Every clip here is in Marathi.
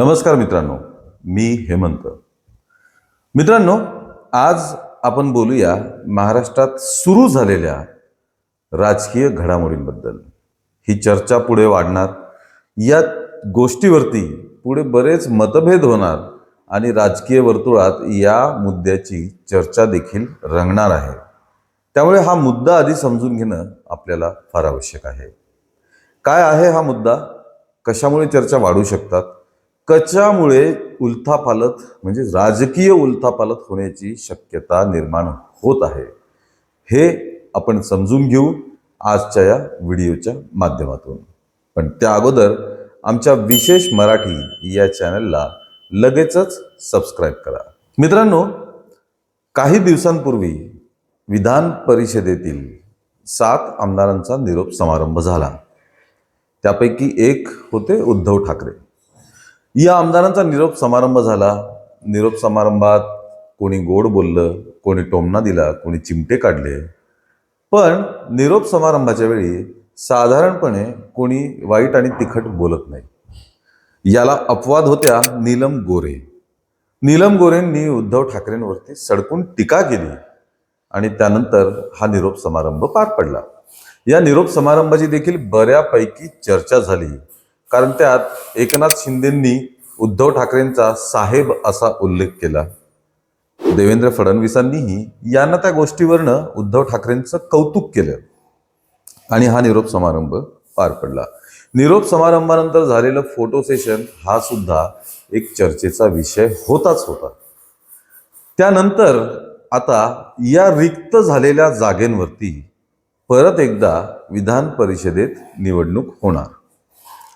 नमस्कार मित्रांनो, मी हेमंत. मित्रांनो, आज आपण बोलूया महाराष्ट्रात सुरू झालेल्या राजकीय घडामोडींबद्दल. ही चर्चा पुढे वाढणार, या गोष्टीवरती पुढे बरेच मतभेद होणार आणि राजकीय वर्तुळात या मुद्द्याची चर्चा देखील रंगणार आहे. त्यामुळे हा मुद्दा आधी समजून घेणं आपल्याला फार आवश्यक आहे. काय आहे हा मुद्दा, कशामुळे चर्चा वाढू शकतात, कशामुळे उलथापालथ म्हणजे राजकीय उलथापालथ होण्याची शक्यता निर्माण होत आहे, हे आपण समजून घेऊ आजच्या या व्हिडिओच्या माध्यमातून. पण त्या अगोदर आमच्या विशेष मराठी या चॅनलला लगेचच सबस्क्राईब करा. मित्रांनो, काही दिवसांपूर्वी विधान परिषदेतील 7 आमदारांचा निरोप समारंभ झाला. त्यापैकी एक होते उद्धव ठाकरे. या आमदारांचा निरोप समारंभ झाला. निरोप समारंभात कोणी गोड बोललं, कोणी टोमणा दिला, कोणी चिमटे काढले. पण निरोप समारंभाच्या वेळी साधारणपणे कोणी वाईट आणि तिखट बोलत नाही. याला अपवाद होत्या नीलम गोरे. नीलम गोरेंनी उद्धव ठाकरेंवरती सडकून टीका केली आणि त्यानंतर हा निरोप समारंभ पार पडला. या निरोप समारंभाची देखील बऱ्यापैकी चर्चा झाली, कारण त्यात एकनाथ शिंदेंनी उद्धव ठाकरेंचा साहेब असा उल्लेख केला. देवेंद्र फडणवीसांनीही यांना त्या गोष्टीवरनं उद्धव ठाकरेंचं कौतुक केलं आणि हा निरोप समारंभ पार पडला. निरोप समारंभानंतर झालेलं फोटो सेशन हा सुद्धा एक चर्चेचा विषय होताच होता. त्यानंतर आता या रिक्त झालेल्या जागेंवरती परत एकदा विधान परिषदेत निवडणूक होणार.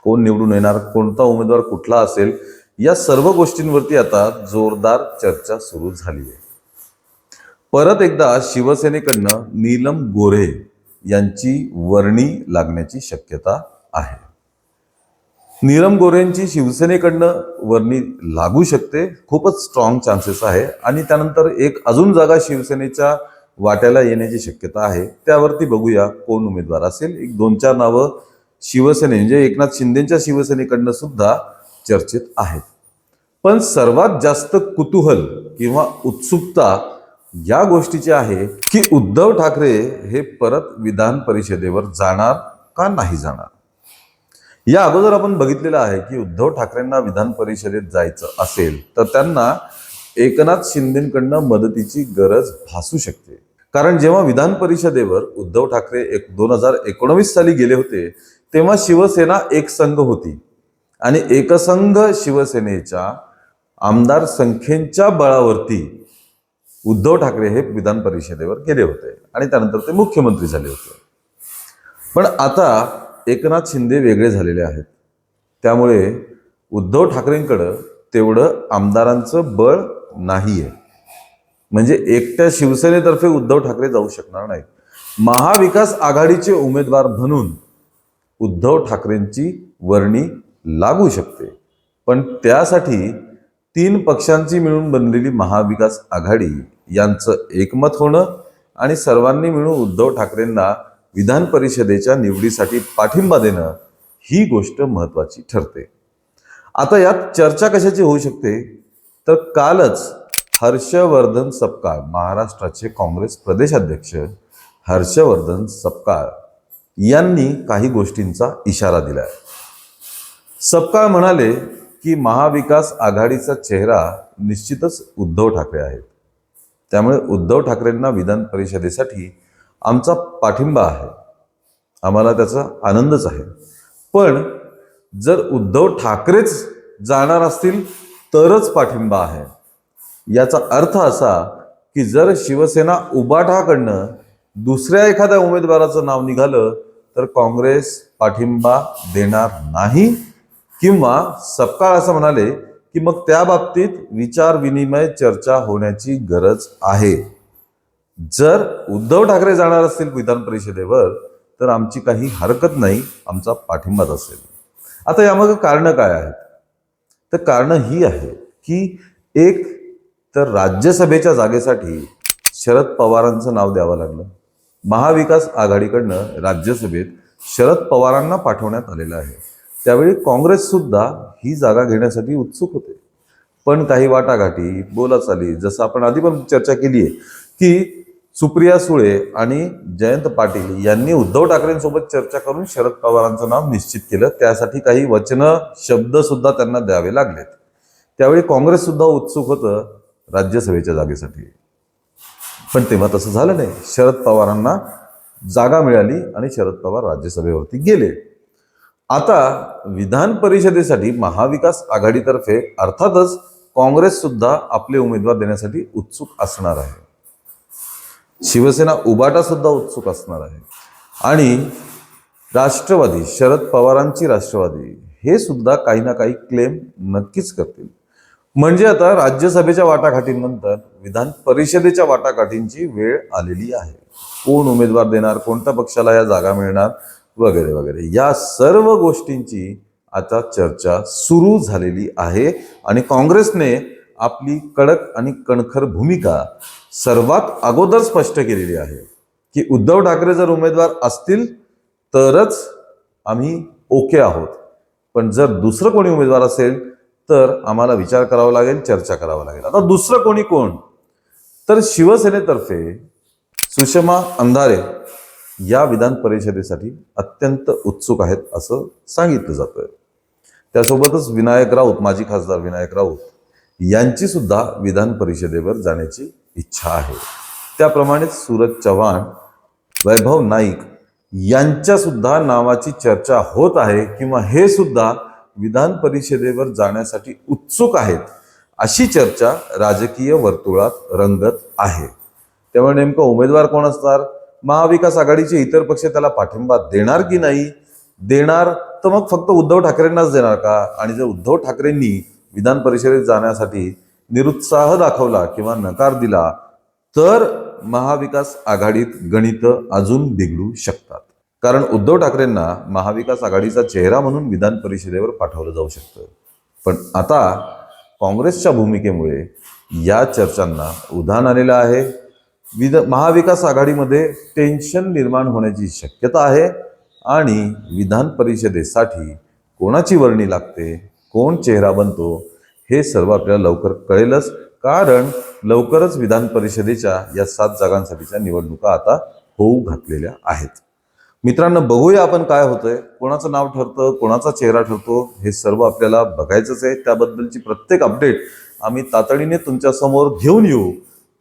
कोण निवडून येणार, कोणता उमेदवार कुठला असेल, या सर्व गोष्टींवरती आता जोरदार चर्चा सुरू झाली आहे. परत एकदा शिवसेनेकडनं नीलम गोरे यांची वर्णी लागण्याची शक्यता आहे. नीलम गोरेंची शिवसेनेकडनं वर्णी लागू शकते, खूपच स्ट्रॉंग चान्सेस आहे. आणि त्यानंतर एक अजून जागा शिवसेनेच्या वाट्याला येण्याची शक्यता आहे. त्यावरती बघूया कोण उमेदवार असेल. एक 2-4 नावं शिवसेने म्हणजे एकनाथ शिंदेच्या शिवसेनेकडनं सुद्धा चर्चेत आहेत. पण सर्वात जास्त कुतूहल किंवा उत्सुकता या गोष्टीची आहे की उद्धव ठाकरे हे परत विधान परिषदेवर जाणार का नाही जाणार. या अगोदर आपण बघितलेलं आहे की उद्धव ठाकरेंना विधान परिषदेत जायचं असेल तर त्यांना एकनाथ शिंदेकडनं मदतीची गरज भासू शकते. कारण जेव्हा विधान परिषदेवर उद्धव ठाकरे 2019 साली गेले होते, तेव्हा शिवसेना एकसंघ होती आणि एकसंघ शिवसेनेच्या आमदार संख्येच्या बळावरती उद्धव ठाकरे हे विधान परिषदेवर गेले होते आणि त्यानंतर ते मुख्यमंत्री झाले होते. पण आता एकनाथ शिंदे वेगळे झालेले आहेत. त्यामुळे उद्धव ठाकरेंकडं तेवढं आमदारांचं बळ नाही आहे. म्हणजे एकट्या शिवसेनेतर्फे उद्धव ठाकरे जाऊ शकणार नाहीत. महाविकास आघाडीचे उमेदवार म्हणून उद्धव ठाकरेंची वर्णी लागू शकते. पण त्यासाठी 3 पक्षांची मिळून बनलेली महाविकास आघाडी यांचं एकमत होणं आणि सर्वांनी मिळून उद्धव ठाकरेंना विधान परिषदेच्या निवडीसाठी पाठिंबा देणं ही गोष्ट महत्त्वाची ठरते. आता यात चर्चा कशाची होऊ शकते तर कालच हर्षवर्धन सपकाळ, महाराष्ट्राचे काँग्रेस प्रदेशाध्यक्ष हर्षवर्धन सपकाळ यांनी काही गोष्टींचा इशारा दिलाय. सपकाळ म्हणाले की महाविकास आघाडीचा चेहरा निश्चितच उद्धव ठाकरे आहेत. त्यामुळे उद्धव ठाकरेंना विधान परिषदेसाठी आमचा पाठिंबा आहे, आम्हाला त्याचा आनंदच आहे. पण जर उद्धव ठाकरेच जाणार असतील तरच पाठिंबा आहे. याचा अर्थ असा की जर शिवसेना उबाठाकडनं दुसऱ्या एखाद्या उमेदवाराचं नाव निघालं तर काँग्रेस पाठिंबा देणार नाही. किंवा सपकाळ असं म्हणाले की मग त्या बाबतीत विचार विनिमय चर्चा होण्याची गरज आहे. जर उद्धव ठाकरे जाणार असतील विधान परिषदेवर तर आमची काही हरकत नाही, आमचा पाठिंबाच असेल. आता यामागे कारणं काय आहेत तर कारणं ही आहे की एक तर राज्यसभेच्या जागेसाठी शरद पवारांचं नाव द्यावं लागलं. महाविकास आघाडीकडनं राज्यसभेत शरद पवारांना पाठवण्यात आलेलं आहे. त्यावेळी काँग्रेस सुद्धा ही जागा घेण्यासाठी उत्सुक होते. पण काही वाटाघाटी, बोलाचाली, जसं आपण आधी पण चर्चा केली आहे की सुप्रिया सुळे आणि जयंत पाटील यांनी उद्धव ठाकरेंसोबत चर्चा करून शरद पवारांचं नाव निश्चित केलं. त्यासाठी काही वचनं, शब्द सुद्धा त्यांना द्यावे लागलेत. त्यावेळी काँग्रेस सुद्धा उत्सुक होतं राज्यसभेच्या जागेसाठी. पण तेव्हा तसं झालं नाही. शरद पवारांना जागा मिळाली आणि शरद पवार राज्यसभेवरती गेले. आता विधान परिषदेसाठी महाविकास आघाडीतर्फे अर्थातच काँग्रेस सुद्धा आपले उमेदवार देण्यासाठी उत्सुक असणार आहे. शिवसेना उबाटा सुद्धा उत्सुक असणार आहे. आणि राष्ट्रवादी, शरद पवारांची राष्ट्रवादी, हे सुद्धा काही ना काही क्लेम नक्कीच करतील. म्हणजे आता राज्यसभेच्या वाटाघाटींनंतर विधान परिषदेच्या वाटाघाटींची वेळ आलेली आहे. कोण उमेदवार देणार, कोणत्या पक्षाला या जागा मिळणार, वगैरे वगैरे, या सर्व गोष्टींची आता चर्चा सुरू झालेली आहे. आणि काँग्रेसने आपली कडक आणि कणखर भूमिका सर्वात अगोदर स्पष्ट केलेली आहे की उद्धव ठाकरे जर उमेदवार असतील तरच आम्ही ओके आहोत, पण जर दुसरं कोणी उमेदवार असेल तर आम्हाला विचार करावा लागेल, चर्चा करावा लागेल. आता दुसरं कोणी कोण, तर शिवसेनेतर्फे सुषमा अंधारे या विधान परिषदेसाठी अत्यंत उत्सुक आहेत असं सांगितलं जातं. त्यासोबतच विनायक राऊत, माजी खासदार विनायक राऊत यांची सुद्धा विधान परिषदेवर जाण्याची इच्छा आहे. त्याप्रमाणेच सूरज चव्हाण, वैभव नाईक यांच्या सुद्धा नावाची चर्चा होत आहे किंवा हे सुद्धा विधान परिषदेवर जाण्यासाठी उत्सुक आहेत, अशी चर्चा राजकीय वर्तुळात रंगत आहे. त्यामुळे नेमकं उमेदवार कोण असणार, महाविकास आघाडीचे इतर पक्ष त्याला पाठिंबा देणार की नाही देणार, तर मग फक्त उद्धव ठाकरेंनाच देणार का? आणि जर उद्धव ठाकरेंनी विधान परिषदेत जाण्यासाठी निरुत्साह दाखवला किंवा नकार दिला तर महाविकास आघाडीत गणित अजून बिघडू शकतात. कारण उद्धव ठाकरेंना महाविकास आघाडीचा चेहरा म्हणून विधान परिषदेवर पाठवलं जाऊ शकतं. पण आता काँग्रेसच्या भूमिकेमुळे या चर्चांना उधाण आलेलं आहे. महाविकास आघाडीमध्ये टेन्शन निर्माण होण्याची शक्यता आहे आणि विधान परिषदेसाठी कोणाची वर्णी लागते, कोण चेहरा बनतो, हे सर्व आपल्याला लवकर कळेलच. कारण लवकरच विधान परिषदेच्या या 7 जागांसाठीच्या निवडणुका आता होऊ घातलेल्या आहेत. मित्रांनो, बघूया आपण काय होतंय, कोणाचं नाव ठरतं, कोणाचा चेहरा ठरतो, हे सर्व आपल्याला बघायचंच आहे. त्याबद्दलची प्रत्येक अपडेट आम्ही तातडीने तुमच्या समोर घेऊन येऊ.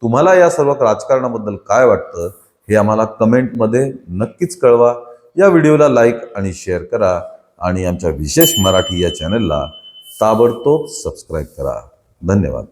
तुम्हाला या सर्व राजकारणाबद्दल काय वाटतं हे आम्हाला कमेंटमध्ये नक्कीच कळवा. या व्हिडिओला लाईक आणि शेअर करा आणि आमच्या विशेष मराठी या चॅनलला ताबडतोब सबस्क्राईब करा. धन्यवाद.